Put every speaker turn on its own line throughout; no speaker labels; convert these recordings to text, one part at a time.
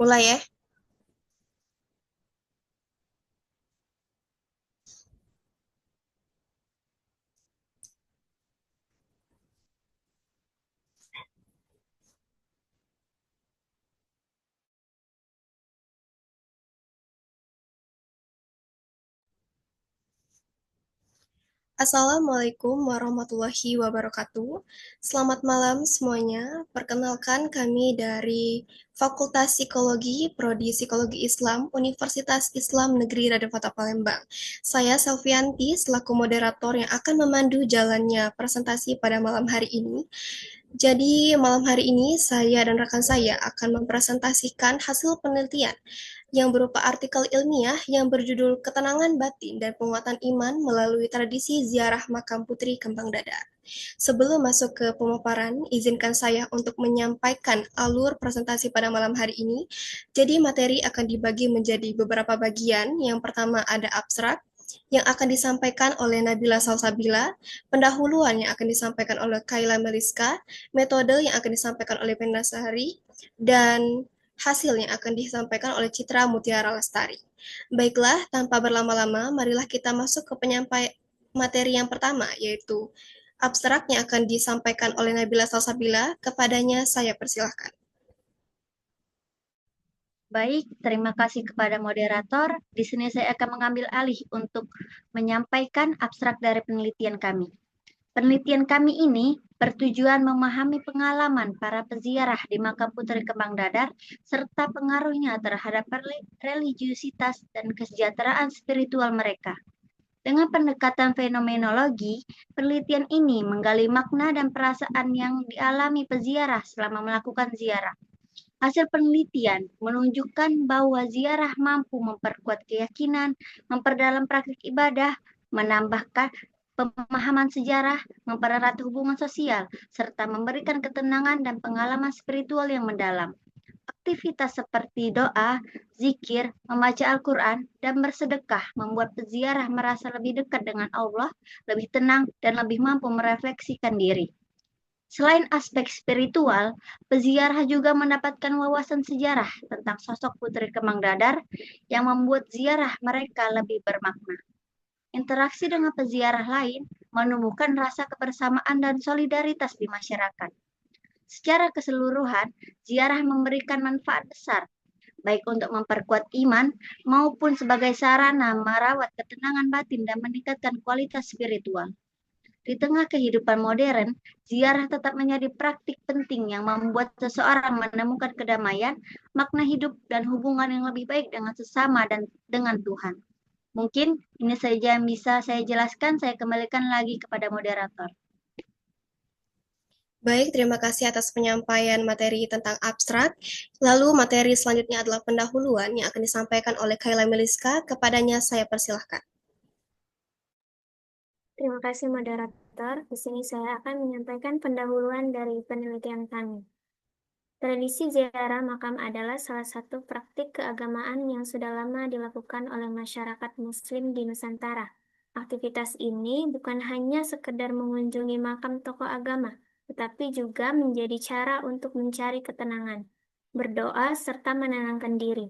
Mulai ya. Assalamualaikum warahmatullahi wabarakatuh. Selamat malam semuanya. Perkenalkan kami dari Fakultas Psikologi, Prodi Psikologi Islam, Universitas Islam Negeri Radafata Palembang. Saya Selvianti selaku moderator yang akan memandu jalannya presentasi pada malam hari ini. Jadi malam hari ini saya dan rekan saya akan mempresentasikan hasil penelitian yang berupa artikel ilmiah yang berjudul Ketenangan Batin dan Penguatan Iman melalui Tradisi Ziarah Makam Putri Kembang Dadar. Sebelum masuk ke pemaparan, izinkan saya untuk menyampaikan alur presentasi pada malam hari ini. Jadi materi akan dibagi menjadi beberapa bagian. Yang pertama ada abstrak yang akan disampaikan oleh Nabila Salsabila, pendahuluan yang akan disampaikan oleh Kaila Meliska, metode yang akan disampaikan oleh Penda Sehari, dan hasil yang akan disampaikan oleh Citra Mutiara Lestari. Baiklah, tanpa berlama-lama, marilah kita masuk ke penyampai materi yang pertama, yaitu abstrak yang akan disampaikan oleh Nabila Salsabila. Kepadanya saya persilahkan.
Baik, terima kasih kepada moderator. Di sini saya akan mengambil alih untuk menyampaikan abstrak dari penelitian kami. Penelitian kami ini bertujuan memahami pengalaman para peziarah di makam Putri Kembang Dadar serta pengaruhnya terhadap religiusitas dan kesejahteraan spiritual mereka. Dengan pendekatan fenomenologi, penelitian ini menggali makna dan perasaan yang dialami peziarah selama melakukan ziarah. Hasil penelitian menunjukkan bahwa ziarah mampu memperkuat keyakinan, memperdalam praktik ibadah, menambahkan pemahaman sejarah, mempererat hubungan sosial, serta memberikan ketenangan dan pengalaman spiritual yang mendalam. Aktivitas seperti doa, zikir, membaca Al-Quran, dan bersedekah membuat peziarah merasa lebih dekat dengan Allah, lebih tenang, dan lebih mampu merefleksikan diri. Selain aspek spiritual, peziarah juga mendapatkan wawasan sejarah tentang sosok Putri Kemang Dadar yang membuat ziarah mereka lebih bermakna. Interaksi dengan peziarah lain menumbuhkan rasa kebersamaan dan solidaritas di masyarakat. Secara keseluruhan, ziarah memberikan manfaat besar, baik untuk memperkuat iman maupun sebagai sarana merawat ketenangan batin dan meningkatkan kualitas spiritual. Di tengah kehidupan modern, ziarah tetap menjadi praktik penting yang membuat seseorang menemukan kedamaian, makna hidup, dan hubungan yang lebih baik dengan sesama dan dengan Tuhan. Mungkin ini saja yang bisa saya jelaskan. Saya kembalikan lagi kepada moderator.
Baik, terima kasih atas penyampaian materi tentang abstrak. Lalu materi selanjutnya adalah pendahuluan yang akan disampaikan oleh Kaila Meliska. Kepadanya saya persilahkan.
Terima kasih moderator. Di sini saya akan menyampaikan pendahuluan dari penelitian kami. Tradisi ziarah makam adalah salah satu praktik keagamaan yang sudah lama dilakukan oleh masyarakat Muslim di Nusantara. Aktivitas ini bukan hanya sekedar mengunjungi makam tokoh agama, tetapi juga menjadi cara untuk mencari ketenangan, berdoa, serta menenangkan diri.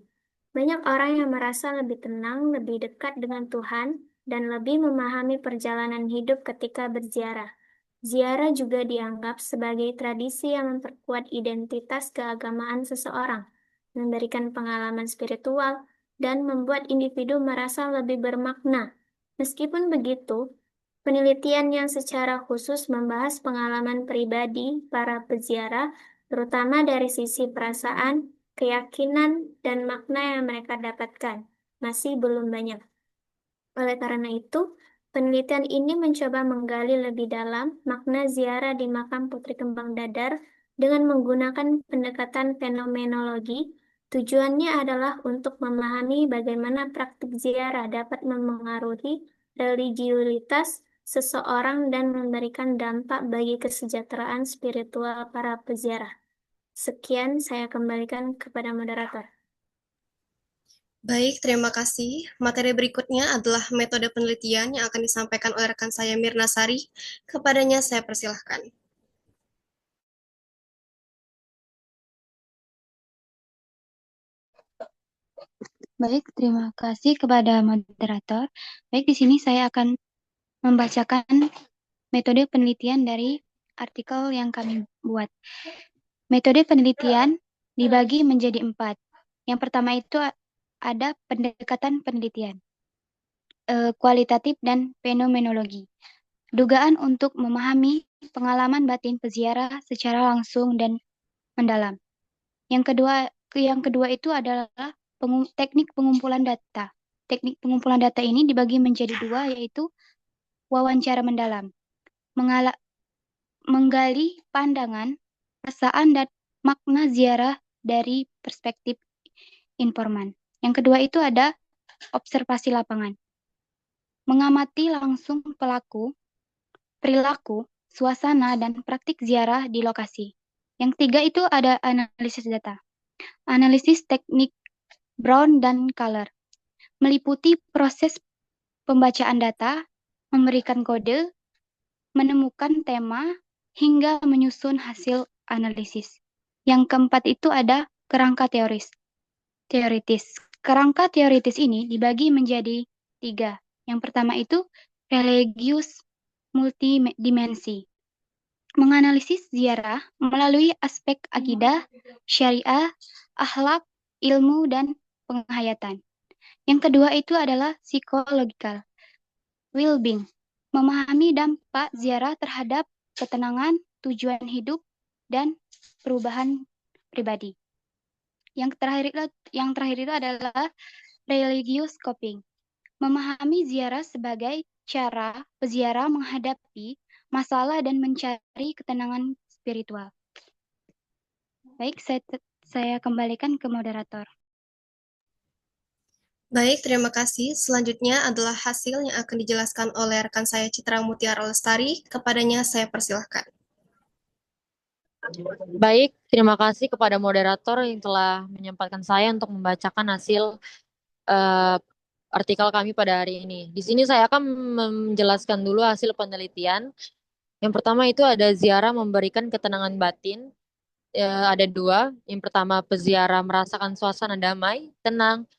Banyak orang yang merasa lebih tenang, lebih dekat dengan Tuhan, dan lebih memahami perjalanan hidup ketika berziarah. Ziarah juga dianggap sebagai tradisi yang memperkuat identitas keagamaan seseorang, memberikan pengalaman spiritual, dan membuat individu merasa lebih bermakna. Meskipun begitu, penelitian yang secara khusus membahas pengalaman pribadi para peziarah, terutama dari sisi perasaan, keyakinan, dan makna yang mereka dapatkan, masih belum banyak. Oleh karena itu, penelitian ini mencoba menggali lebih dalam makna ziarah di makam Putri Kembang Dadar dengan menggunakan pendekatan fenomenologi. Tujuannya adalah untuk memahami bagaimana praktik ziarah dapat memengaruhi religiulitas seseorang dan memberikan dampak bagi kesejahteraan spiritual para peziarah. Sekian, saya kembalikan kepada moderator.
Baik, terima kasih. Materi berikutnya adalah metode penelitian yang akan disampaikan oleh rekan saya Mirna Sari. Kepadanya saya persilahkan.
Baik, terima kasih kepada moderator. Baik, di sini saya akan membacakan metode penelitian dari artikel yang kami buat. Metode penelitian dibagi menjadi 4. Yang pertama itu ada pendekatan penelitian, kualitatif dan fenomenologi. Dugaan untuk memahami pengalaman batin peziarah secara langsung dan mendalam. Yang kedua itu adalah teknik pengumpulan data. Teknik pengumpulan data ini dibagi menjadi 2, yaitu wawancara mendalam, menggali pandangan, perasaan, dan makna ziarah dari perspektif informan. Yang kedua itu ada observasi lapangan, mengamati langsung pelaku, perilaku, suasana, dan praktik ziarah di lokasi. Yang ketiga itu ada analisis data, analisis teknik Brown dan Color, meliputi proses pembacaan data, memberikan kode, menemukan tema, hingga menyusun hasil analisis. Yang keempat itu ada kerangka teoritis. Kerangka teoritis ini dibagi menjadi 3. Yang pertama itu religius multidimensi, menganalisis ziarah melalui aspek akidah, syariah, akhlak, ilmu, dan penghayatan. Yang kedua itu adalah psikologikal, well-being, memahami dampak ziarah terhadap ketenangan, tujuan hidup, dan perubahan pribadi. Yang terakhir itu adalah religious coping, memahami ziarah sebagai cara peziarah menghadapi masalah dan mencari ketenangan spiritual. Baik, saya kembalikan ke moderator.
Baik, terima kasih. Selanjutnya adalah hasil yang akan dijelaskan oleh rekan saya Citra Mutiara Lestari. Kepadanya saya persilahkan.
Baik, terima kasih kepada moderator yang telah menyempatkan saya untuk membacakan hasil artikel kami pada hari ini. Di sini saya akan menjelaskan dulu hasil penelitian. Yang pertama itu ada ziarah memberikan ketenangan batin. Ada 2. Yang pertama, peziarah merasakan suasana damai, tenang,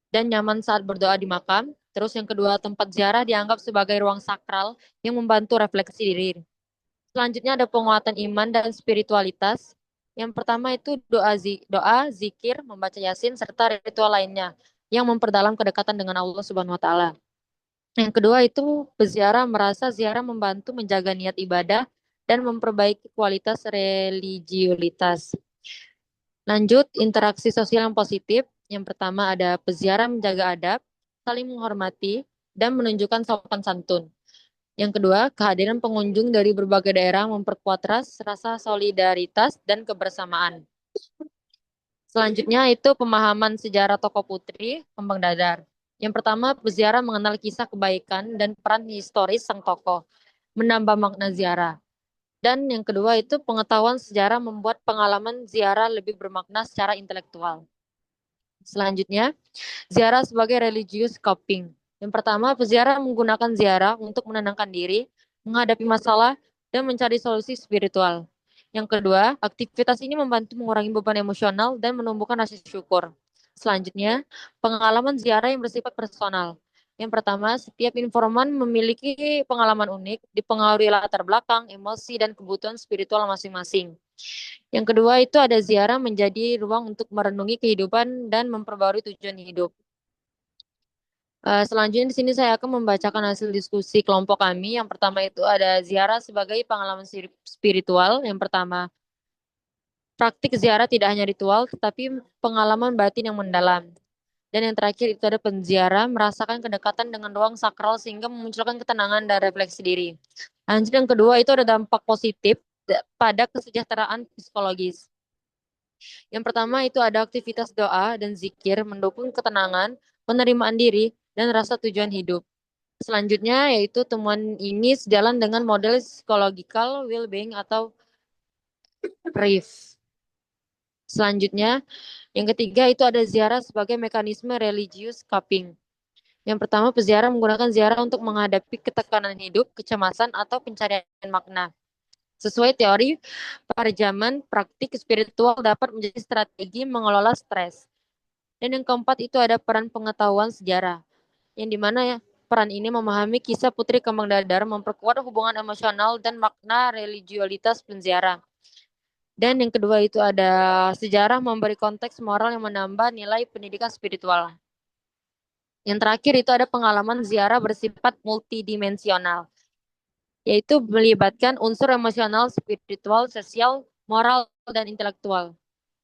dan nyaman saat berdoa di makam. Terus yang kedua, tempat ziarah dianggap sebagai ruang sakral yang membantu refleksi diri. Selanjutnya ada penguatan iman dan spiritualitas. Yang pertama itu doa, zikir, membaca Yasin, serta ritual lainnya yang memperdalam kedekatan dengan Allah Subhanahu wa Ta'ala. Yang kedua itu peziarah merasa ziarah membantu menjaga niat ibadah dan memperbaiki kualitas religiulitas. Lanjut, interaksi sosial yang positif. Yang pertama ada peziarah menjaga adab, saling menghormati, dan menunjukkan sopan santun. Yang kedua, kehadiran pengunjung dari berbagai daerah memperkuat rasa solidaritas dan kebersamaan. Selanjutnya itu pemahaman sejarah tokoh putri, Kembang Dadar. Yang pertama, peziarah mengenal kisah kebaikan dan peran historis sang tokoh, menambah makna ziarah. Dan yang kedua itu pengetahuan sejarah membuat pengalaman ziarah lebih bermakna secara intelektual. Selanjutnya, ziarah sebagai religious coping. Yang pertama, peziarah menggunakan ziarah untuk menenangkan diri, menghadapi masalah, dan mencari solusi spiritual. Yang kedua, aktivitas ini membantu mengurangi beban emosional dan menumbuhkan rasa syukur. Selanjutnya, pengalaman ziarah yang bersifat personal. Yang pertama, setiap informan memiliki pengalaman unik, dipengaruhi latar belakang, emosi, dan kebutuhan spiritual masing-masing. Yang kedua itu ada ziarah menjadi ruang untuk merenungi kehidupan dan memperbarui tujuan hidup. Selanjutnya di sini saya akan membacakan hasil diskusi kelompok kami. Yang pertama itu ada ziarah sebagai pengalaman spiritual. Yang pertama, praktik ziarah tidak hanya ritual, tetapi pengalaman batin yang mendalam. Dan yang terakhir itu ada penziarah merasakan kedekatan dengan ruang sakral sehingga memunculkan ketenangan dan refleksi diri. Lanjut yang kedua itu ada dampak positif pada kesejahteraan psikologis. Yang pertama itu ada aktivitas doa dan zikir mendukung ketenangan, penerimaan diri, dan rasa tujuan hidup. Selanjutnya yaitu temuan ini sejalan dengan model psychological well-being atau RIF. Selanjutnya, yang ketiga itu ada ziarah sebagai mekanisme religious coping. Yang pertama, peziarah menggunakan ziarah untuk menghadapi ketekanan hidup, kecemasan, atau pencarian makna. Sesuai teori Parjaman, praktik spiritual dapat menjadi strategi mengelola stres. Dan yang keempat itu ada peran pengetahuan sejarah, yang dimana ya, peran ini memahami kisah Putri Kembang Dadar, memperkuat hubungan emosional dan makna religiulitas penziarah. Dan yang kedua itu ada sejarah memberi konteks moral yang menambah nilai pendidikan spiritual. Yang terakhir itu ada pengalaman ziarah bersifat multidimensional, yaitu melibatkan unsur emosional, spiritual, sosial, moral, dan intelektual.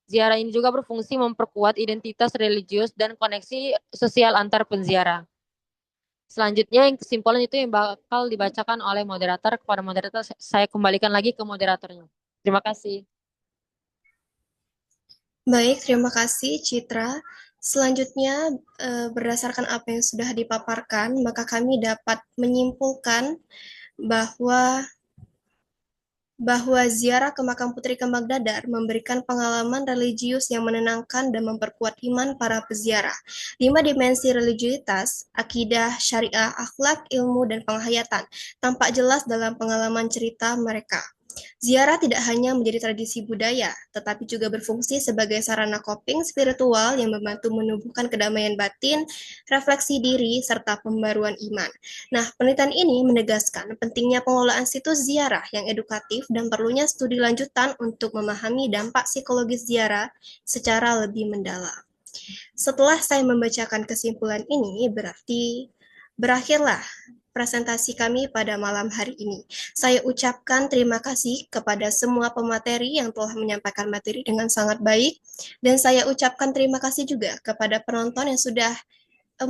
Ziarah ini juga berfungsi memperkuat identitas religius dan koneksi sosial antar penziarah. Selanjutnya yang kesimpulan itu yang bakal dibacakan oleh moderator. Kepada moderator, saya kembalikan lagi ke moderatornya. Terima kasih.
Baik, terima kasih Citra. Selanjutnya, berdasarkan apa yang sudah dipaparkan, maka kami dapat menyimpulkan bahwa ziarah ke makam Putri Kembang Dadar memberikan pengalaman religius yang menenangkan dan memperkuat iman para peziarah. 5 dimensi religiusitas, akidah, syariah, akhlak, ilmu, dan penghayatan tampak jelas dalam pengalaman cerita mereka. Ziarah tidak hanya menjadi tradisi budaya, tetapi juga berfungsi sebagai sarana coping spiritual yang membantu menumbuhkan kedamaian batin, refleksi diri, serta pembaruan iman. Nah, penelitian ini menegaskan pentingnya pengelolaan situs ziarah yang edukatif dan perlunya studi lanjutan untuk memahami dampak psikologis ziarah secara lebih mendalam. Setelah saya membacakan kesimpulan ini, berarti berakhirlah presentasi kami pada malam hari ini. Saya ucapkan terima kasih kepada semua pemateri yang telah menyampaikan materi dengan sangat baik, dan saya ucapkan terima kasih juga kepada penonton yang sudah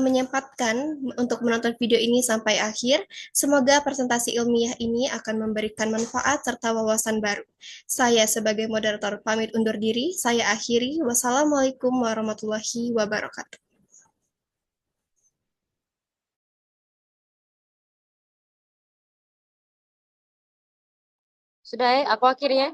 menyempatkan untuk menonton video ini sampai akhir. Semoga presentasi ilmiah ini akan memberikan manfaat serta wawasan baru. Saya sebagai moderator pamit undur diri, saya akhiri. Wassalamualaikum warahmatullahi wabarakatuh.
Sudah ya, aku akhiri ya.